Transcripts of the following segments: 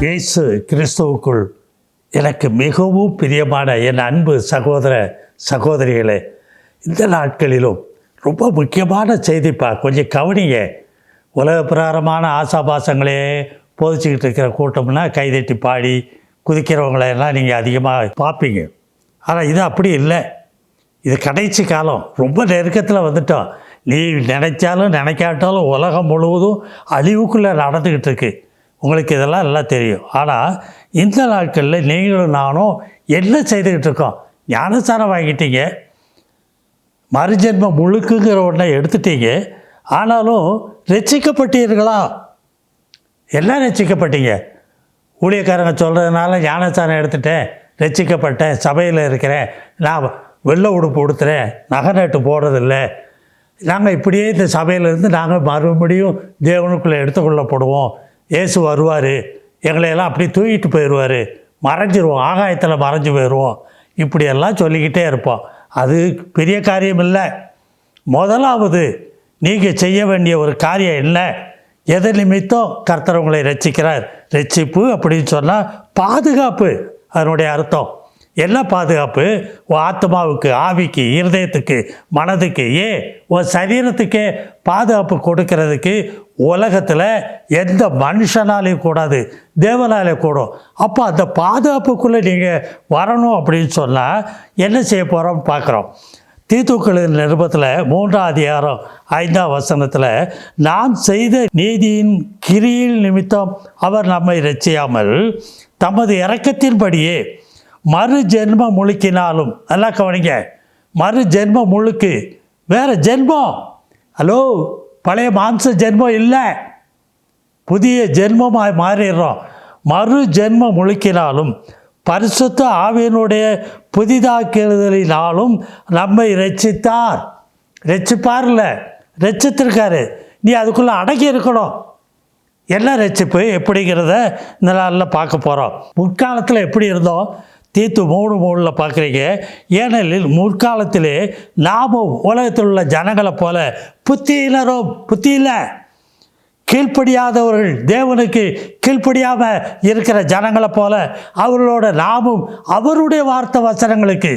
இயேசு கிறிஸ்துவுக்குள் எனக்கு மிகவும் பிரியமான என் அன்பு சகோதர சகோதரிகளே, இந்த நாட்களிலும் ரொம்ப முக்கியமான செய்திப்பா, கொஞ்சம் கவனிங்க. உலக பிரகாரமான ஆசாபாசங்களே போதிச்சுக்கிட்டு இருக்கிற கூட்டம்னா கைதட்டி பாடி குதிக்கிறவங்களெல்லாம் நீங்கள் அதிகமாக பார்ப்பீங்க. ஆனால் இது அப்படி இல்லை. இது கடைசி காலம், ரொம்ப நெருக்கத்தில் வந்துட்டோம். நீ நினைச்சாலும் நினைக்காட்டாலும் உலகம் முழுவதும் அழிவுக்குள்ளே நடந்துக்கிட்டு இருக்கு. உங்களுக்கு இதெல்லாம் நல்லா தெரியும். ஆனால் இந்த நாட்களில் நீங்களும் நானும் என்ன செய்துக்கிட்டு இருக்கோம்? ஞானஸ்தானம் வாங்கிட்டீங்க, மறுஜென்ம முழுக்குங்கிற ஒன்றை எடுத்துட்டீங்க. ஆனாலும் ரட்சிக்கப்பட்டீர்களா? எல்லாம் ரட்சிக்கப்பட்டீங்க. ஊழியக்காரங்க சொல்கிறதுனால ஞானஸ்தானம் எடுத்துட்டேன், ரட்சிக்கப்பட்டேன், சபையில் இருக்கிறேன், நான் வெள்ளை உடுப்பு உடுத்துறேன், நகை நட்டு போடுறதில்ல, நாங்கள் இப்படியே இந்த சபையிலேருந்து நாங்கள் மறுபடியும் தேவனுக்குள்ளே எடுத்துக்கொள்ளப்படுவோம், இயேசு வருவார், எங்களையெல்லாம் அப்படி தூக்கிட்டு போயிடுவார், மறைஞ்சிருவோம், ஆகாயத்தில் மறைஞ்சு போயிடுவோம், இப்படியெல்லாம் சொல்லிக்கிட்டே இருப்போம். அது பெரிய காரியம் இல்லை. முதலாவது நீங்கள் செய்ய வேண்டிய ஒரு காரியம் என்ன? எதை நிமித்தம் கர்த்தர் உங்களை ரட்சிக்கிறார்? ரட்சிப்பு அப்படின்னு சொன்னால் பாதுகாப்பு. அதனுடைய அர்த்தம் என்ன? பாதுகாப்பு. உன் ஆத்மாவுக்கு, ஆவிக்கு, இருதயத்துக்கு, மனதுக்கு, உன் சரீரத்துக்கே பாதுகாப்பு கொடுக்கறதுக்கு உலகத்தில் எந்த மனுஷனாலையும் கூடாது, தேவனாலே கூடும். அப்போ அந்த பாதுகாப்புக்குள்ளே நீங்கள் வரணும் அப்படின்னு சொன்னால் என்ன செய்ய போகிறோம்னு பார்க்குறோம். தீத்துக்களின் நிருபத்தில் 3ஆம் அதிகாரம் 5ஆம் வசனத்தில், நாம் செய்த நீதியின் கிரியில் நிமித்தம் அவர் நம்மை ரட்சியாமல் தமது இரக்கத்தின்படியே மறு ஜென்ம முழுக்கினாலும், நல்லா கவனிங்க, மறு ஜென்ம முழுக்கு, வேறு ஜென்மம். ஹலோ, பழைய மாம்ச ஜென்மம் இல்லை, புதிய ஜென்மமாக மாறிடுறோம். மறு ஜென்ம முழுக்கினாலும் பரிசுத்த ஆவியினுடைய புதிதாக்குதலினாலும் நம்மை ரட்சித்தார். ரட்சிப்பார்ல, ரட்சித்திருக்காரு. நீ அதுக்குள்ளே அடங்கி இருக்கணும். என்ன ரட்சிப்பு எப்படிங்கிறத இந்த நாளில் பார்க்க போகிறோம். முற்காலத்தில் எப்படி இருந்தோம்? தீத்து 3:3 பார்க்குறீங்க. ஏனெனில் முற்காலத்திலே நாமும் உலகத்தில் உள்ள ஜனங்களை போல புத்தியினரோ, புத்தி இல்லை, கீழ்ப்படியாதவர்கள், தேவனுக்கு கீழ்ப்படியாமல் இருக்கிற ஜனங்களை போல அவர்களோட நாமும் அவருடைய வார்த்தை வசனங்களுக்கு,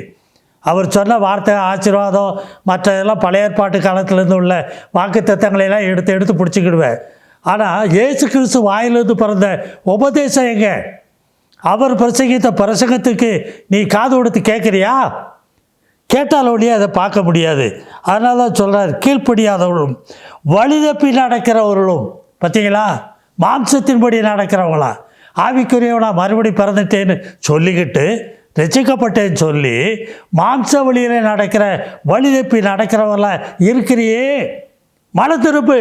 அவர் சொன்ன வார்த்தை ஆசீர்வாதம் மற்ற இதெல்லாம் பழைய ஏற்பாட்டு காலத்திலேருந்து உள்ள வாக்கு தத்தங்களையெல்லாம் எடுத்து பிடிச்சிக்கிடுவேன். ஆனால் இயேசு கிறிஸ்து வாயிலிருந்து பிறந்த உபதேசம் எங்கே? அவர் பிரசங்கித்த பிரசங்கத்துக்கு நீ காது கொடுத்து கேட்குறியா? கேட்டாலோடையே அதை பார்க்க முடியாது. அதனால தான் சொல்கிறார், கீழ்ப்படியாதவர்களும் வழி தப்பி நடக்கிறவர்களும். பார்த்தீங்களா? மாம்சத்தின்படி நடக்கிறவங்களா? ஆவிக்குரியவனா மறுபடி பிறந்துட்டேன்னு சொல்லிக்கிட்டு ரசிக்கப்பட்டேன்னு சொல்லி மாம்ச வழியில் நடக்கிற வழி தப்பி நடக்கிறவங்களா இருக்கிறியே, மன திருப்பு.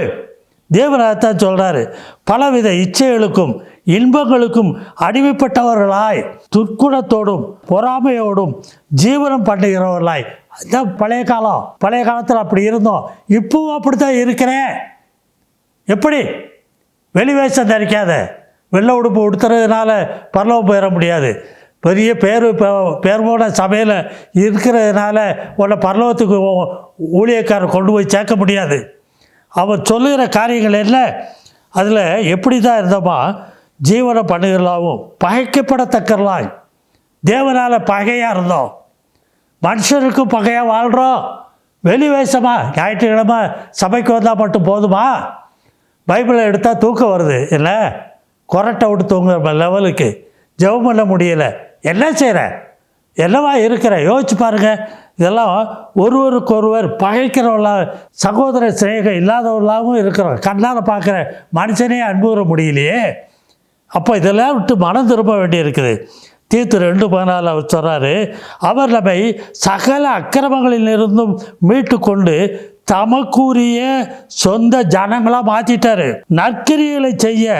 தேவனாகத்தான் சொல்கிறாரு, பலவித இச்சைகளுக்கும் இன்பங்களுக்கும் அடிமைப்பட்டவர்களாய் துர்க்குணத்தோடும் பொறாமையோடும் ஜீவனம் பண்ணுகிறவர்களாய். அதுதான் பழைய காலம். பழைய காலத்தில் அப்படி இருந்தோம், இப்பவும் அப்படித்தான் இருக்கிறேன். எப்படி? வெளி வேஷம் தரிக்காத, வெள்ளை உடுப்பு உடுத்துறதுனால பரலோகம் போயிட முடியாது. பெரிய பேர் போன சபையில் இருக்கிறதுனால உன்னை பரலோகத்துக்கு ஊழியக்காரர் கொண்டு போய் சேர்க்க முடியாது. அவர் சொல்லுகிற காரியங்கள் என்ன? அதில் எப்படி தான் இருந்தோமா? ஜீவனம் பண்ணுகிறதாகவும் பகைக்கப்படத்தக்கலாய், தேவனால் பகையாக இருந்தோம், மனுஷருக்கும் பகையாக வாழ்கிறோம். வெளி வேஷமா? ஞாயிற்றுக்கிழமை சபைக்கு வந்தால் மட்டும் போதுமா? பைபிளை எடுத்தால் தூக்கம் வருது இல்லை, கொரட்டை விட்டு தூங்குற லெவலுக்கு ஜெபம் பண்ண முடியலை. என்ன செய்கிற? என்னவா இருக்கிற? யோசிச்சு பாருங்கள். இதெல்லாம் ஒருவருக்கொருவர் பகைக்கிறவர்களா, சகோதர சிநேகம் இல்லாதவர்களாகவும் இருக்கிறோம். கண்ணால் பார்க்குற மனுஷனே அன்புற முடியலையே. அப்போ இதெல்லாம் விட்டு மனம் திரும்ப வேண்டியிருக்குது. தீத்து 2:14 அவர் சொல்கிறாரு, அவர் நம்மை சகல அக்கிரமங்களிலிருந்தும் மீட்டு கொண்டு தமக்குரிய சொந்த ஜனங்களாக மாற்றிட்டாரு. நற்கிரிகளை செய்ய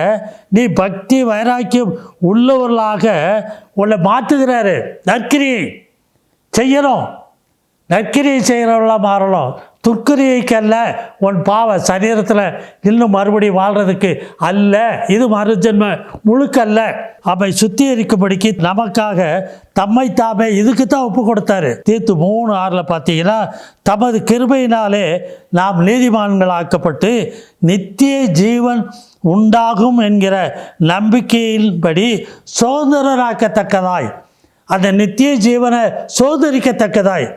நீ பக்தி வைராக்கியம் உள்ளவர்களாக உன்னை மாற்றுகிறாரு. நற்கிரியை செய்யணும், நற்கிரியை செய்கிறவர்களாக மாறணும். துர்க்கிரியைக்கல்ல, உன் பாவ சரீரத்தில் இன்னும் மறுபடியும் வாழ்கிறதுக்கு அல்ல. இது மறுஜென்ம முழுக்கல்ல. அவை சுத்திகரிக்கும்படிக்கு நமக்காக தம்மை தாமே இதுக்கு தான் ஒப்பு கொடுத்தாரு. தீத்து 3:6 பார்த்தீங்கன்னா, தமது கிருபையினாலே நாம் நீதிமான்களாக்கப்பட்டு நித்திய ஜீவன் உண்டாகும் என்கிற நம்பிக்கையின்படி சுதந்திரராக்கத்தக்கதாய், அந்த நித்திய ஜீவனை சுதந்திரிக்கத்தக்கதாய்.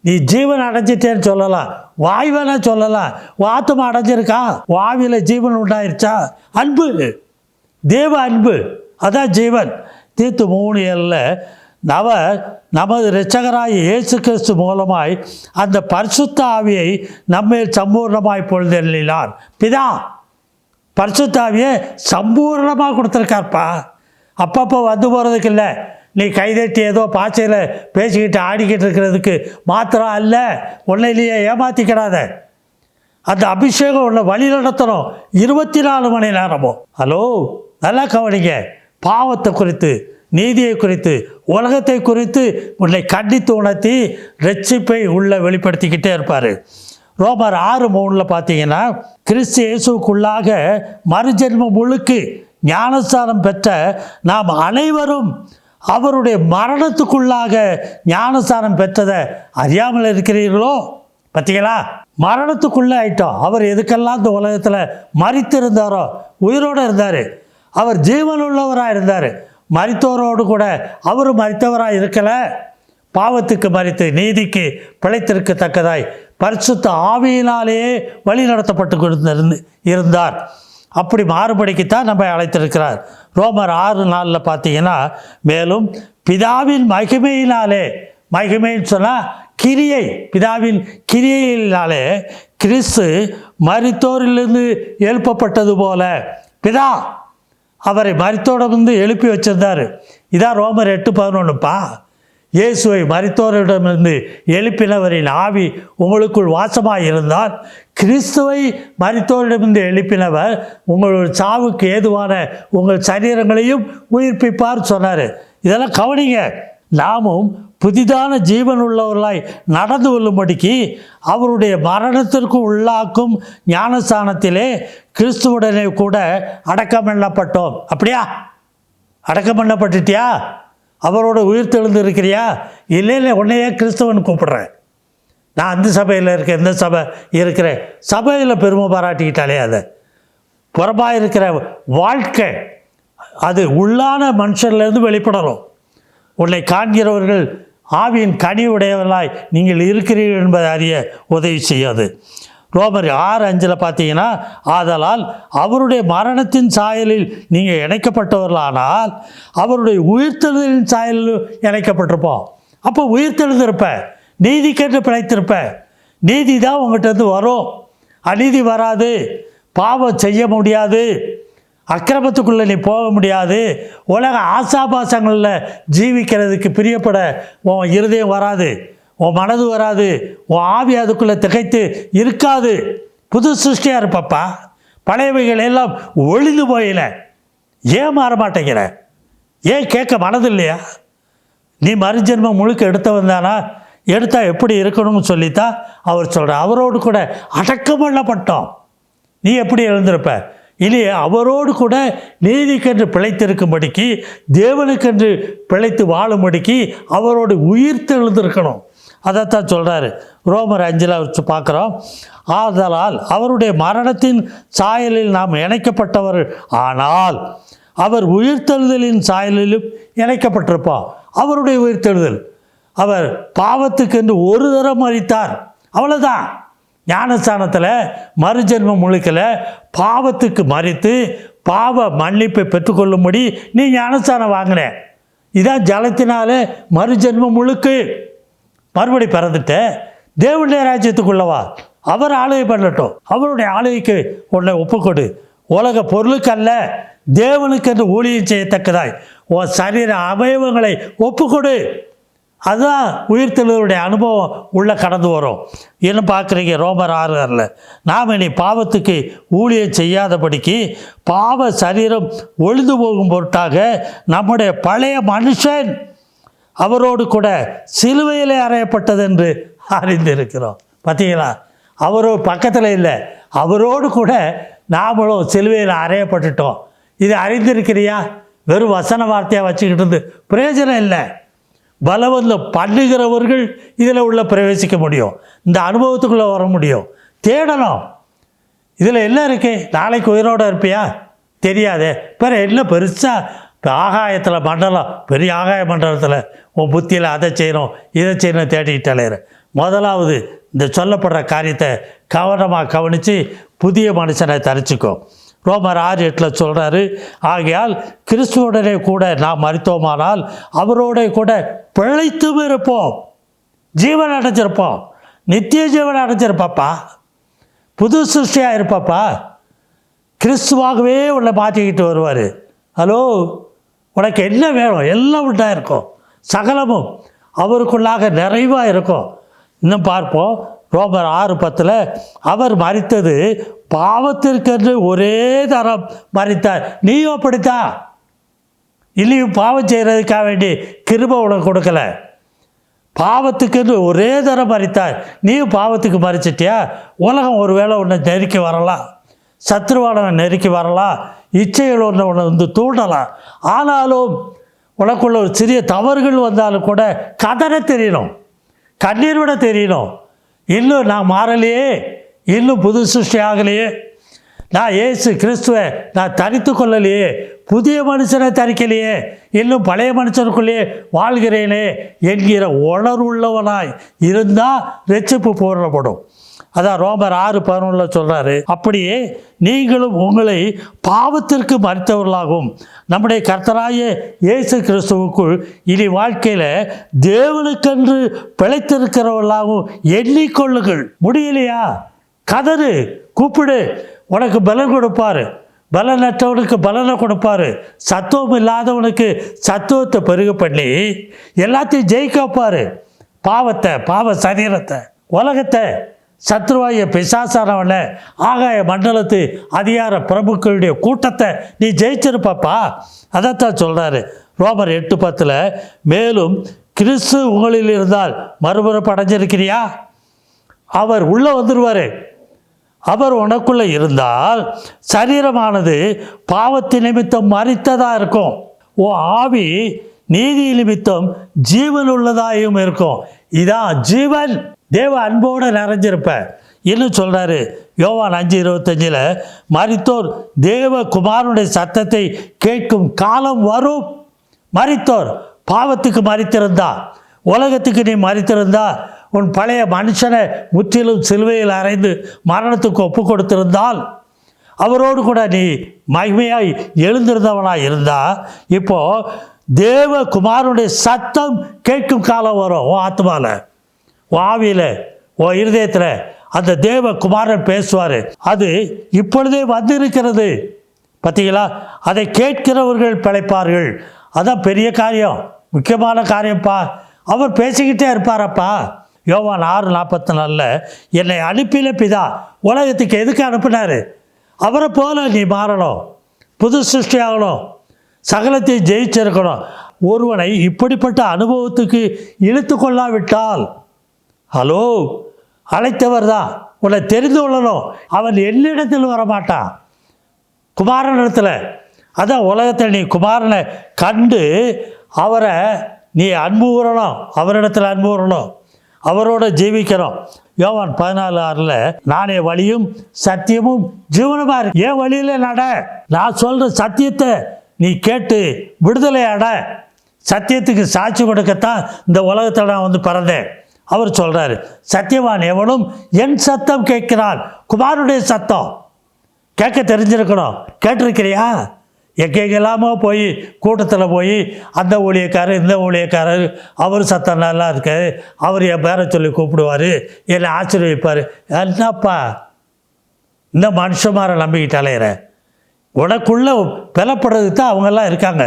நீ ஜீவன் அடைஞ்சிட்டேன்னு சொல்லலாம், வாய்வனை சொல்லலாம். ஆத்மா அடைஞ்சிருக்கா, வாவியில் ஜீவன் உண்டாயிருச்சா? அன்பு, தேவ அன்பு, அதான் ஜீவன். தீத்து 3:7 நமது இரட்சகராய் இயேசு கிறிஸ்து மூலமாய் அந்த பரிசுத்த ஆவியை நம்மேல் சம்பூர்ணமாய் பொழுதெழினார். பிதா பரிசுத்த ஆவியை சம்பூர்ணமாக கொடுத்துருக்கார்ப்பா. அப்பப்போ வந்து போகிறதுக்கு இல்லை, நீ கைதட்டி ஏதோ பாச்சையில் பேசிக்கிட்டு ஆடிக்கிட்டு இருக்கிறதுக்கு மாத்திரம் அல்ல. உன்னையிலேயே ஏமாற்றிக்கிடாத. அந்த அபிஷேகம் உன்னை வழி நடத்தணும் 24 மணி நேரமும். ஹலோ, நல்லா கவனிங்க. பாவத்தை குறித்து, நீதியை குறித்து, உலகத்தை குறித்து உன்னை கண்டித்து உணர்த்தி ரட்சிப்பை உள்ள வெளிப்படுத்திக்கிட்டே இருப்பார். ரோமர் 6:3 பார்த்தீங்கன்னா, கிறிஸ்து இயேசுக்குள்ளாக மறுஜென்மம் முழுக்கு ஞானஸ்தானம் பெற்ற நாம் அனைவரும் அவருடைய மரணத்துக்குள்ளாக ஞானஸ்தானம் பெற்றதை அறியாமல் இருக்கிறீர்களோ? பார்த்தீங்களா, மரணத்துக்குள்ளே ஆயிட்டோம். அவர் எதுக்கெல்லாம் இந்த உலகத்தில் மரித்திருந்தாரோ, உயிரோடு இருந்தார். அவர் ஜீவனுள்ளவராக இருந்தார். மரித்தோரோடு கூட அவர் மரித்தவராக இருக்கலை. பாவத்துக்கு மரித்து நீதிக்கு பிழைத்திருக்கத்தக்கதாய் பரிசுத்த ஆவியினாலேயே வழி நடத்தப்பட்டு இருந்தார். அப்படி மாறுபடிக்குத்தான் நம்ம அழைத்திருக்கிறார். ரோமர் 6:4 பார்த்தீங்கன்னா, மேலும் பிதாவின் மகிமையினாலே, மகிமைன்னு சொன்னால் கிரியை, பிதாவின் கிரியையினாலே கிறிஸ்து மரித்தோரிலிருந்து எழுப்பப்பட்டது போல, பிதா அவரை மரித்தோரிடமிருந்து எழுப்பி வச்சிருந்தார். இதான் ரோமர் 8:11. இயேசுவை மரித்தோரிடமிருந்து எழுப்பினவரின் ஆவி உங்களுக்குள் வாசமாக இருந்தால், கிறிஸ்துவை மரித்தோரிடமிருந்து எழுப்பினவர் உங்களுடைய சாவுக்கு ஏதுவான உங்கள் சரீரங்களையும் உயிர்ப்பிப்பார் சொன்னார். இதெல்லாம் கவனிங்க. நாமும் புதிதான ஜீவன் உள்ளவர்களாய் நடந்து கொள்ளும்படிக்கு அவருடைய மரணத்திற்கு உள்ளாக்கும் ஞானஸ்தானத்திலே கிறிஸ்துவுடனே கூட அடக்கம் பண்ணப்பட்டோம். அப்படியா? அடக்கம் பண்ணப்பட்டுட்டியா? அவரோட உயிர் தெழுந்து இருக்கிறியா? இல்லை, உன்னையே கிறிஸ்தவன் கூப்பிடுறேன். நான் அந்த சபையில் இருக்கேன், இந்த சபை இருக்கிறேன். சபையில் பெருமை பாராட்டிக்கிட்டாலே அதை புறமாக இருக்கிற வாழ்க்கை அது உள்ளான மனுஷன்லேருந்து வெளிப்படணும். உன்னை காண்கிறவர்கள் ஆவியின் கனி உடையவர்களாய் நீங்கள் இருக்கிறீர்கள் என்பதை அறிய உதவி செய்யாது. ரோமர் 6:5 பார்த்தீங்கன்னா, ஆதலால் அவருடைய மரணத்தின் சாயலில் நீங்கள் இணைக்கப்பட்டவர்களானால் அவருடைய உயிர்த்தெழுதலின் சாயலில் இணைக்கப்பட்டிருப்போம். அப்போ உயிர்த்தெழுந்திருப்ப, நீதிக்கென்று பிழைத்திருப்ப. நீதி தான் உங்கள்கிட்ட வரும், அநீதி வராது. பாவம் செய்ய முடியாது, அக்கிரமத்துக்குள்ளே நீ போக முடியாது. உலக ஆசாபாசங்களில் ஜீவிக்கிறதுக்கு பிரியப்பட உன் இருதயம் வராது, உன் மனது வராது, உன் ஆவி அதுக்குள்ளே திகைத்து இருக்காது. புது சிருஷ்டியாக இருப்பப்பா. பழையவைகள் எல்லாம் ஒழிந்து போயில. ஏன் மாற மாட்டேங்கிற? ஏன் கேட்க மனது இல்லையா? நீ மறுஜென்மம் முழுக்க எடுத்தவன் தானா? எடுத்தால் எப்படி இருக்கணும்னு சொல்லித்தான் அவர் சொல்கிறார். அவரோடு கூட அடக்கம் பண்ணப்பட்டோம். நீ எப்படி எழுந்திருப்ப? இல்லையே, அவரோடு கூட நீதிக்கென்று பிழைத்திருக்கும்படிக்கு, தேவனுக்கென்று பிழைத்து வாழும்படிக்கு அவரோடு உயிர் தெழுந்திருக்கணும். அதைத்தான் சொல்கிறாரு. ரோமர் 5 பார்க்குறோம். ஆதலால் அவருடைய மரணத்தின் சாயலில் நாம் இணைக்கப்பட்டவர் ஆனால் அவர் உயிர்த்தெழுதலின் சாயலிலும் இணைக்கப்பட்டிருப்போம். அவருடைய உயிர்த்தெழுதல், அவர் பாவத்துக்கென்று ஒரு தரம் மரித்தார், அவ்வளோதான். ஞானஸ்தானத்தில் மறுஜென்மம் முழுக்கல பாவத்துக்கு மறித்து பாவ மன்னிப்பை பெற்றுக்கொள்ளும்படி நீ ஞானஸ்தானம் வாங்கின. இதான் ஜலத்தினாலே மறுஜென்மம் முழுக்கு. மறுபடி பிறந்துட்ட தேவனுடைய ராஜ்யத்துக்குள்ளவா. அவர் ஆளுகை பண்ணட்டும். அவருடைய ஆளுகைக்கு உன்னை ஒப்புக்கொடு. உலக பொருளுக்கல்ல, தேவனுக்கென்று ஊழியம் செய்யத்தக்கதாய் உன் சரீர அவயவங்களை ஒப்புக்கொடு. அதுதான் உயிர்த்தெழுதலுடைய அனுபவம் உள்ள கடந்து வரும். என்ன பார்க்குறீங்க? ரோமர் 6:6 நாம் இனி பாவத்துக்கு ஊழியம் செய்யாதபடிக்கு பாவ சரீரம் ஒழிந்து போகும் பொருட்டாக நம்முடைய பழைய மனுஷன் அவரோடு கூட சிலுவையிலே அறையப்பட்டது என்று அறிந்திருக்கிறோம். பார்த்தீங்களா? அவரோ பக்கத்தில் இல்லை, அவரோடு கூட நாமளும் சிலுவையில் அறையப்பட்டுட்டோம். இது அறிந்திருக்கிறியா? வெறும் வசன வார்த்தையாக வச்சுக்கிட்டு இருந்து பிரயோஜனம் இல்லை. பலவந்தம் பண்ணுகிறவர்கள் இதில் உள்ள பிரவேசிக்க முடியும், இந்த அனுபவத்துக்குள்ளே வர முடியும். தேடணும். இதில் என்ன இருக்கு? நாளைக்கு உயிரோடு இருப்பியா? தெரியாதே. பிற என்ன பெருசாக இப்போ ஆகாயத்தில் மண்டலம், பெரிய ஆகாய மண்டலத்தில் உன் புத்தியில் அதை செய்யணும் இதை செய்யணும் தேடிக்கிட்டு அலையிற. முதலாவது இந்த சொல்லப்படுற காரியத்தை கவனமாக கவனித்து புதிய மனுஷனை தரிச்சிக்கோ. ரோமர் 6:8 சொல்கிறாரு, ஆகையால் கிறிஸ்துவுடனே கூட நாம் மரித்தோமானால் அவரோட கூட பிழைத்தும் இருப்போம், ஜீவன் அடைஞ்சிருப்போம், நித்திய ஜீவன் அடைஞ்சிருப்பாப்பா, புது சிருஷ்டியாக இருப்பாப்பா. கிறிஸ்துவாகவே உன்னை மாற்றிக்கிட்டு வருவார். ஹலோ, உனக்கு என்ன வேணும்? எல்லாம் உண்டாக இருக்கும், சகலமும் அவருக்குள்ளாக நிறைவாக இருக்கும். இன்னும் பார்ப்போம், ரோமர் 6:10 அவர் மரித்தது பாவத்திற்கென்று ஒரே தரம் மரித்தார். நீயும் அப்படித்தான். இல்லையும் பாவம் செய்கிறதுக்காக வேண்டி கிருபை உனக்கு கொடுக்கல. பாவத்துக்குன்னு ஒரே தரம் மரித்தார். நீயும் பாவத்துக்கு மறிச்சிட்டியா? உலகம் ஒரு வேளை உன்னை நெருக்கி வரலாம், சத்ருவானவன் நெருக்கி வரலாம், இச்சைகள் ஒன்று உன்னை தூண்டலாம். ஆனாலும் உனக்குள்ள ஒரு சிறிய தவறுகள் வந்தாலும் கூட கதற தெரியணும், கண்ணீர் விட தெரியணும். இன்னும் நான் மாறலையே, இன்னும் புது சிருஷ்டி ஆகலையே, நான் இயேசு கிறிஸ்துவை நான் தரித்து கொள்ளலையே, புதிய மனுஷனை தரிக்கலையே, இன்னும் பழைய மனுஷனுக்குள்ளேயே வாழ்கிறேனே என்கிற உணர்வுள்ளவனாய் இருந்தால் ரட்சிப்பு பூரணப்படும். அதான் ரோமர் 6:11 சொல்கிறாரு, அப்படியே நீங்களும் உங்களை பாவத்திற்கு மறித்தவர்களாகவும் நம்முடைய கர்த்தராகிய இயேசு கிறிஸ்துவுக்குள் இனி வாழ்க்கையில் தேவனுக்கென்று பிழைத்திருக்கிறவர்களாகவும் எண்ணிக்கொள்ளுங்கள். முடியலையா? கதறு, கூப்பிடு, உனக்கு பலன் கொடுப்பார். பலனற்றவனுக்கு பலனை கொடுப்பார். சத்துவம் இல்லாதவனுக்கு சத்துவத்தை பெருக பண்ணி எல்லாத்தையும் ஜெயிக்க வைப்பார். பாவத்தை, பாவ சரீரத்தை, உலகத்தை, சத்ருவாய பிசாசானவன ஆகாய மண்டலத்து அதிகார பிரபுக்களுடைய கூட்டத்தை நீ ஜெயிச்சிருப்பாப்பா. அதைத்தான் சொல்கிறாரு ரோமர் 8:10, மேலும் கிறிஸ்து உங்களில் இருந்தால் மறுபிறப்பு அடைஞ்சிருக்கிறியா? அவர் உள்ளே வந்துடுவார். அவர் உனக்குள்ளே இருந்தால் சரீரமானது பாவத்தின் நிமித்தம் மரித்ததாக இருக்கும், ஓ ஆவி நீதி நிமித்தம் ஜீவன் உள்ளதாயும் இருக்கும். இதான் ஜீவன். தேவ அன்போடு நிறைஞ்சிருப்ப. இன்னும் சொல்கிறாரு யோவான் 5:25, மரித்தோர் தேவ குமாரனுடைய சத்தத்தை கேட்கும் காலம் வரும். மரித்தோர் பாவத்துக்கு மரித்திருந்தா, உலகத்துக்கு நீ மரித்திருந்தா, உன் பழைய மனுஷனை முற்றிலும் சிலுவையில் அறைந்து மரணத்துக்கு ஒப்பு கொடுத்திருந்தால், அவரோடு கூட நீ மகிமையாய் எழுந்திருந்தவனாக இருந்தால், இப்போது தேவ குமாரனுடைய சத்தம் கேட்கும் காலம் வரும். உன் ஆத்மாவில், உன் ஆவியில், உன் இருதயத்தில் அந்த தேவ குமாரன் பேசுவார். அது இப்பொழுதே வந்திருக்கிறது. பார்த்தீங்களா? அதை கேட்கிறவர்கள் பிழைப்பார்கள். அதான் பெரிய காரியம், முக்கியமான காரியம்ப்பா. அவர் பேசிக்கிட்டே இருப்பாரப்பா. யோவான் 6:44 என்னை அனுப்பின பிதா உலகத்துக்கு எதுக்கு அனுப்பினார்? அவரை போல நீ மாறணும், புது சிருஷ்டி ஆகணும், சகலத்தையும் ஜெயிச்சிருக்கணும். ஒருவனை இப்படிப்பட்ட அனுபவத்துக்கு இழுத்து கொள்ளாவிட்டால், ஹலோ, அழைத்தவர் தான் உன்னை தெரிந்து கொள்ளணும். அவன் என்னிடத்தில் வரமாட்டான், குமாரனிடத்தில். அதான் உலகத்தில் நீ குமாரனை கண்டு அவரை நீ அன்பு கூறணும், அவரிடத்தில் அன்பு கூறணும், அவரோட ஜீவிக்கணும். யோவான் 14:6 நானே வழியும் சத்தியமும் ஜீவனுமா இருக்கு. என் வழியில் நட. நான் சொல்கிற சத்தியத்தை நீ கேட்டு விடுதலை அட. சத்தியத்துக்கு சாட்சி கொடுக்கத்தான் இந்த உலகத்தில் நான் வந்து பிறந்தேன். அவர் சொல்கிறாரு, சத்தியவான் எவனும் என் சத்தம் கேட்கிறான். குமாரனுடைய சத்தம் கேட்க தெரிஞ்சிருக்கணும். கேட்டிருக்கிறியா? எங்கெங்கெல்லாமோ போய் கூட்டத்தில் போய் அந்த ஊழியக்காரர் இந்த ஊழியக்காரர் அவர் சத்தம் நல்லா இருக்காரு, அவர் என் பேரை சொல்லி கூப்பிடுவார், என்னை ஆச்சரியப்பார். என்னப்பா இந்த மனுஷமாரை நம்பிக்கிட்டு அலையிற? உனக்குள்ளே பலப்படுறதுக்கு தான் அவங்கெல்லாம் இருக்காங்க.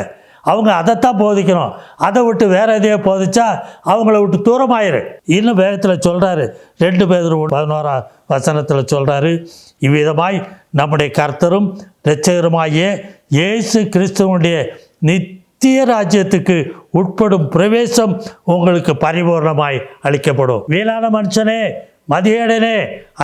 அவங்க அதைத்தான் போதிக்கணும். அதை விட்டு வேறு எதையோ போதிச்சா அவங்கள விட்டு தூரமாயிரு. இன்னும் வேகத்தில் சொல்கிறாரு 2 பேதுரு 11 சொல்கிறாரு, இவ்விதமாய் நம்முடைய கர்த்தரும் இரட்சகருமாகிய இயேசு கிறிஸ்துவனுடைய நித்திய ராஜ்யத்துக்கு உட்படும் பிரவேசம் உங்களுக்கு பரிபூர்ணமாய் அளிக்கப்படும். வீணான மனுஷனே, மதியேடனே,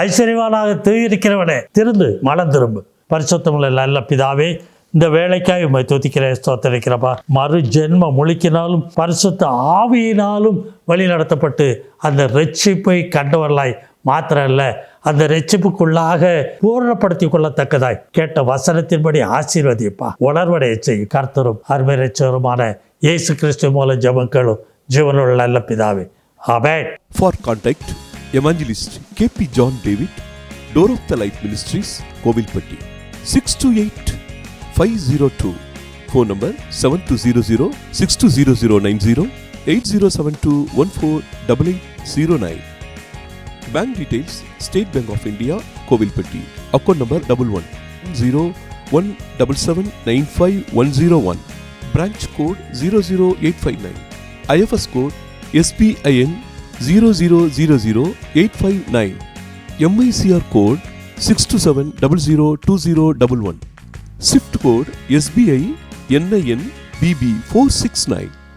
ஐஸ்வர்யவானாக தீர்க்கிறவனே, திருந்து மனம் திரும்பு. பரிசுத்தமுள்ள நல்ல பிதாவே, இந்த வேலைக்காய் உம்மை துதிக்கிறேன், ஸ்தோத்திரிக்கிறப்பா. மறு ஜென்ம முழுக்கினாலும் பரிசுத்த ஆவியினாலும் வழி நடத்தப்பட்டு அந்த ரட்சிப்பை கண்டவர்களாய் மாத்திரம் இல்லை, அந்த ரட்சிப்புக்குள்ளாக பூரணப்படுத்தி கொள்ளத்தக்கதாய் கேட்ட வசனத்தின்படி ஆசீர்வதிப்பா, உணர்வடைய செய்யும். கர்த்தரும் அருமை ரட்சகருமான இயேசு கிறிஸ்து மூலம் ஜெபங்களும் ஜீவனுள்ள நல்ல பிதாவே, ஆமென். For contact, Evangelist K.P. John David, Door of the Light Ministries, Kovilpatti, 628-502. Phone number 7200-620090, 8072148809. Bank details: State Bank of India, Kovilpatti. Account number 110177951101. Branch code 00859. IFS code SBIN 0000859. MICR code 627002011. SWIFT code SBI NIN BB 469.